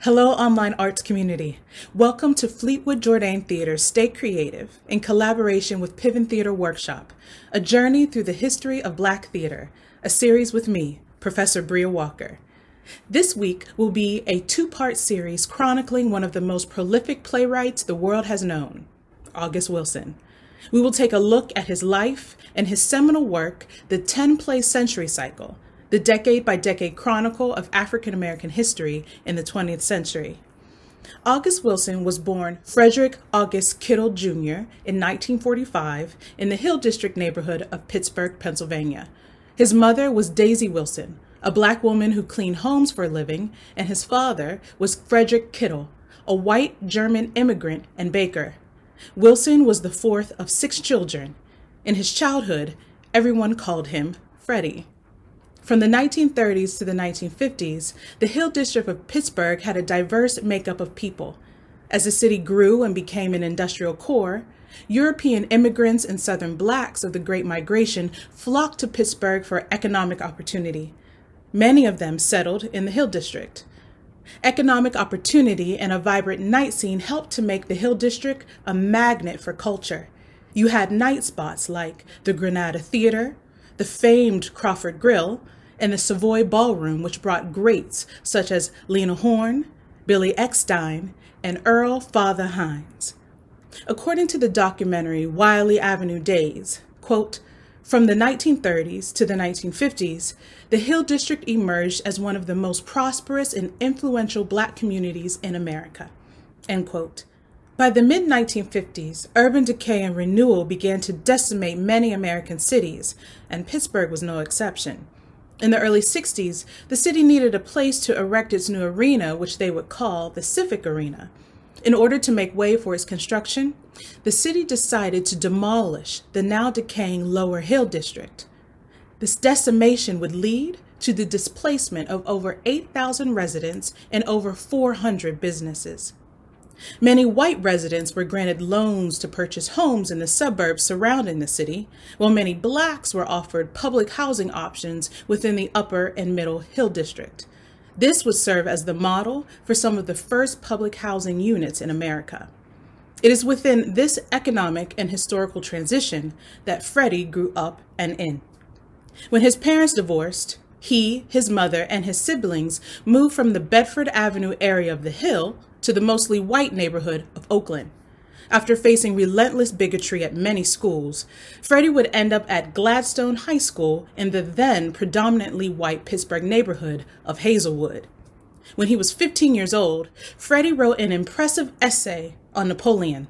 Hello, online arts community. Welcome to Fleetwood-Jourdain Theater's Stay Creative in collaboration with Piven Theater Workshop, a journey through the history of Black theater, a series with me, Professor Bria Walker. This week will be a two-part series chronicling one of the most prolific playwrights the world has known, August Wilson. We will take a look at his life and his seminal work, the 10-play century cycle, the decade-by-decade chronicle of African-American history in the 20th century. August Wilson was born Frederick August Kittle Jr. in 1945 in the Hill District neighborhood of Pittsburgh, Pennsylvania. His mother was Daisy Wilson, a Black woman who cleaned homes for a living, and his father was Frederick Kittle, a white German immigrant and baker. Wilson was the fourth of 6 children. In his childhood, everyone called him Freddie. From the 1930s to the 1950s, the Hill District of Pittsburgh had a diverse makeup of people. As the city grew and became an industrial core, European immigrants and Southern Blacks of the Great Migration flocked to Pittsburgh for economic opportunity. Many of them settled in the Hill District. Economic opportunity and a vibrant night scene helped to make the Hill District a magnet for culture. You had night spots like the Granada Theater, the famed Crawford Grill, and the Savoy Ballroom, which brought greats such as Lena Horne, Billy Eckstine, and Earl Father Hines. According to the documentary Wiley Avenue Days, quote, from the 1930s to the 1950s, the Hill District emerged as one of the most prosperous and influential Black communities in America, end quote. By the mid-1950s, urban decay and renewal began to decimate many American cities, and Pittsburgh was no exception. In the early 60s, the city needed a place to erect its new arena, which they would call the Civic Arena. In order to make way for its construction, the city decided to demolish the now decaying Lower Hill District. This decimation would lead to the displacement of over 8,000 residents and over 400 businesses. Many white residents were granted loans to purchase homes in the suburbs surrounding the city, while many Blacks were offered public housing options within the Upper and Middle Hill District. This would serve as the model for some of the first public housing units in America. It is within this economic and historical transition that Freddie grew up and in. When his parents divorced, he, his mother, and his siblings moved from the Bedford Avenue area of the Hill to the mostly white neighborhood of Oakland. After facing relentless bigotry at many schools, Freddie would end up at Gladstone High School in the then predominantly white Pittsburgh neighborhood of Hazelwood. When he was 15 years old, Freddie wrote an impressive essay on Napoleon.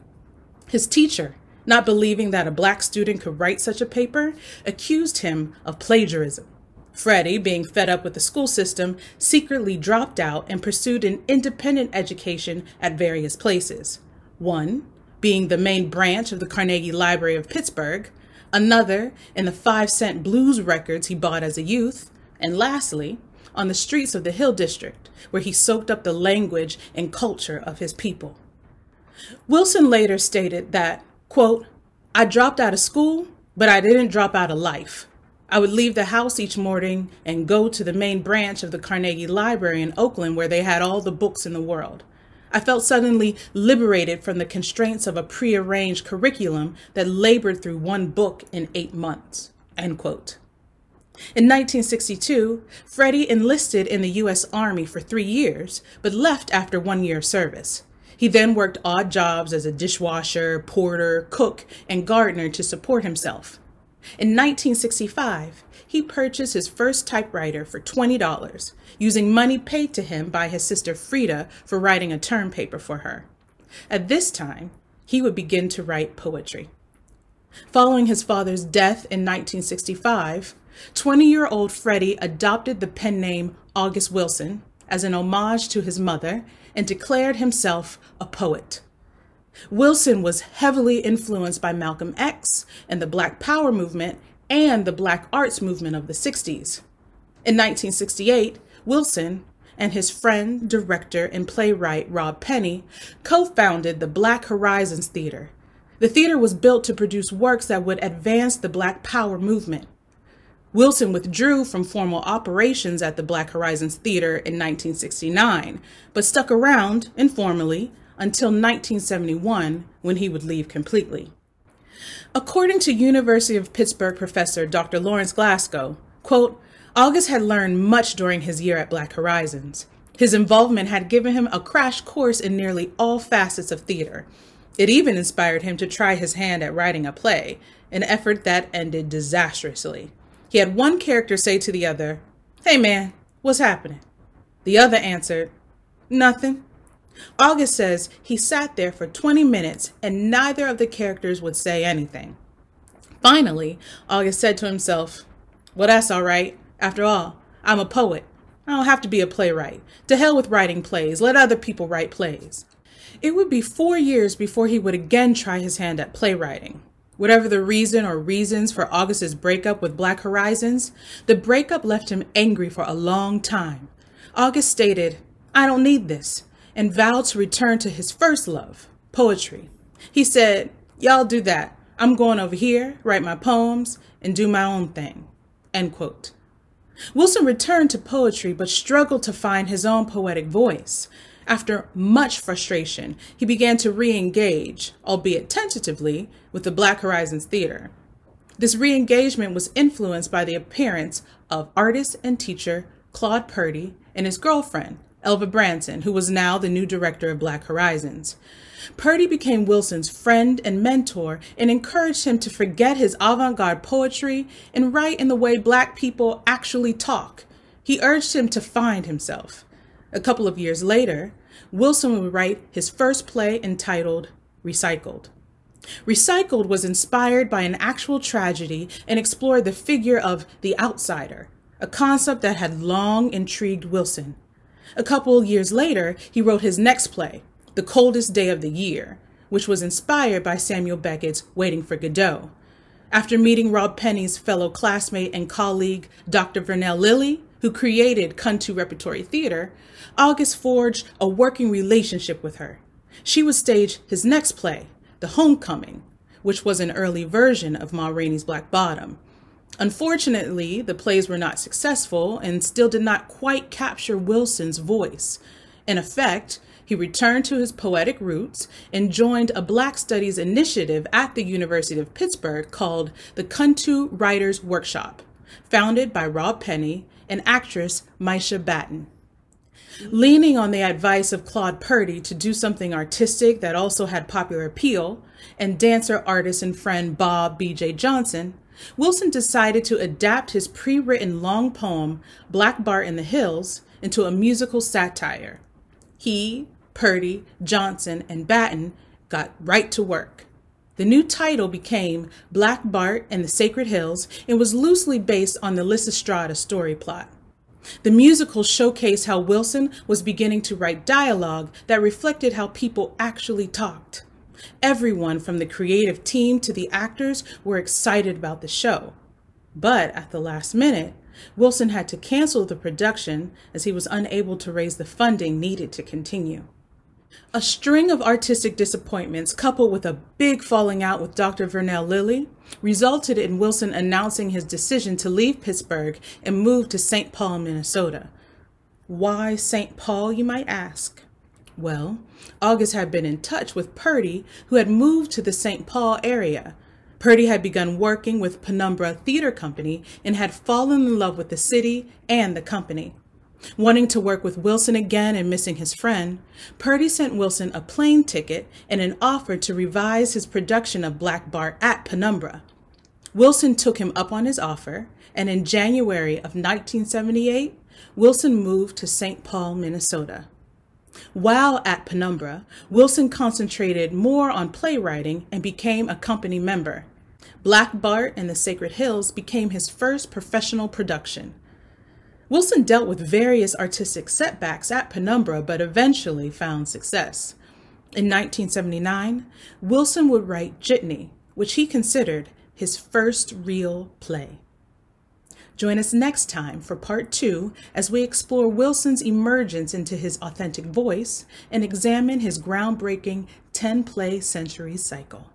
His teacher, not believing that a Black student could write such a paper, accused him of plagiarism. Freddie, being fed up with the school system, secretly dropped out and pursued an independent education at various places. One being the main branch of the Carnegie Library of Pittsburgh, another in the 5-cent blues records he bought as a youth, and lastly, on the streets of the Hill District, where he soaked up the language and culture of his people. Wilson later stated that, quote, I dropped out of school, but I didn't drop out of life. I would leave the house each morning and go to the main branch of the Carnegie Library in Oakland where they had all the books in the world. I felt suddenly liberated from the constraints of a prearranged curriculum that labored through one book in 8 months, end quote. In 1962, Freddie enlisted in the U.S. Army for 3 years, but left after 1 year of service. He then worked odd jobs as a dishwasher, porter, cook, and gardener to support himself. In 1965, he purchased his first typewriter for $20, using money paid to him by his sister Frida for writing a term paper for her. At this time, he would begin to write poetry. Following his father's death in 1965, 20-year-old Freddie adopted the pen name August Wilson as an homage to his mother and declared himself a poet. Wilson was heavily influenced by Malcolm X and the Black Power movement and the Black arts movement of the 60s. In 1968, Wilson and his friend, director, and playwright Rob Penny co-founded the Black Horizons Theater. The theater was built to produce works that would advance the Black Power movement. Wilson withdrew from formal operations at the Black Horizons Theater in 1969, but stuck around informally until 1971, when he would leave completely. According to University of Pittsburgh professor Dr. Lawrence Glasgow, quote, August had learned much during his year at Black Horizons. His involvement had given him a crash course in nearly all facets of theater. It even inspired him to try his hand at writing a play, an effort that ended disastrously. He had one character say to the other, "Hey man, what's happening?" The other answered, "Nothing." August says he sat there for 20 minutes and neither of the characters would say anything. Finally, August said to himself, "Well, that's all right. After all, I'm a poet. I don't have to be a playwright. To hell with writing plays. Let other people write plays." It would be 4 years before he would again try his hand at playwriting. Whatever the reason or reasons for August's breakup with Black Horizons, the breakup left him angry for a long time. August stated, "I don't need this," and vowed to return to his first love, poetry. He said, "Y'all do that. I'm going over here, write my poems, and do my own thing." End quote. Wilson returned to poetry but struggled to find his own poetic voice. After much frustration, he began to re-engage, albeit tentatively, with the Black Horizons Theater. This re-engagement was influenced by the appearance of artist and teacher Claude Purdy and his girlfriend, Elva Branson, who was now the new director of Black Horizons. Purdy became Wilson's friend and mentor and encouraged him to forget his avant-garde poetry and write in the way Black people actually talk. He urged him to find himself. A couple of years later, Wilson would write his first play entitled Recycled. Recycled was inspired by an actual tragedy and explored the figure of the outsider, a concept that had long intrigued Wilson. A couple of years later, he wrote his next play, The Coldest Day of the Year, which was inspired by Samuel Beckett's Waiting for Godot. After meeting Rob Penny's fellow classmate and colleague, Dr. Vernell Lilly, who created Kuntu Repertory Theater, August forged a working relationship with her. She would stage his next play, The Homecoming, which was an early version of Ma Rainey's Black Bottom. Unfortunately, the plays were not successful and still did not quite capture Wilson's voice. In effect, he returned to his poetic roots and joined a Black Studies initiative at the University of Pittsburgh called the Kuntu Writers Workshop, founded by Rob Penny and actress Misha Batten. Leaning on the advice of Claude Purdy to do something artistic that also had popular appeal, and dancer, artist, and friend Bob B.J. Johnson, Wilson decided to adapt his pre-written long poem, Black Bart in the Hills, into a musical satire. He, Purdy, Johnson, and Batten got right to work. The new title became Black Bart and the Sacred Hills and was loosely based on the Lysistrata story plot. The musical showcased how Wilson was beginning to write dialogue that reflected how people actually talked. Everyone from the creative team to the actors were excited about the show. But at the last minute, Wilson had to cancel the production as he was unable to raise the funding needed to continue. A string of artistic disappointments coupled with a big falling out with Dr. Vernell Lilly resulted in Wilson announcing his decision to leave Pittsburgh and move to St. Paul, Minnesota. Why St. Paul, you might ask? Well, August had been in touch with Purdy, who had moved to the St. Paul area. Purdy had begun working with Penumbra Theater Company and had fallen in love with the city and the company. Wanting to work with Wilson again and missing his friend, Purdy sent Wilson a plane ticket and an offer to revise his production of Black Bart at Penumbra. Wilson took him up on his offer, and in January of 1978, Wilson moved to St. Paul, Minnesota. While at Penumbra, Wilson concentrated more on playwriting and became a company member. Black Bart and the Sacred Hills became his first professional production. Wilson dealt with various artistic setbacks at Penumbra, but eventually found success. In 1979, Wilson would write Jitney, which he considered his first real play. Join us next time for part 2 as we explore Wilson's emergence into his authentic voice and examine his groundbreaking 10-play century cycle.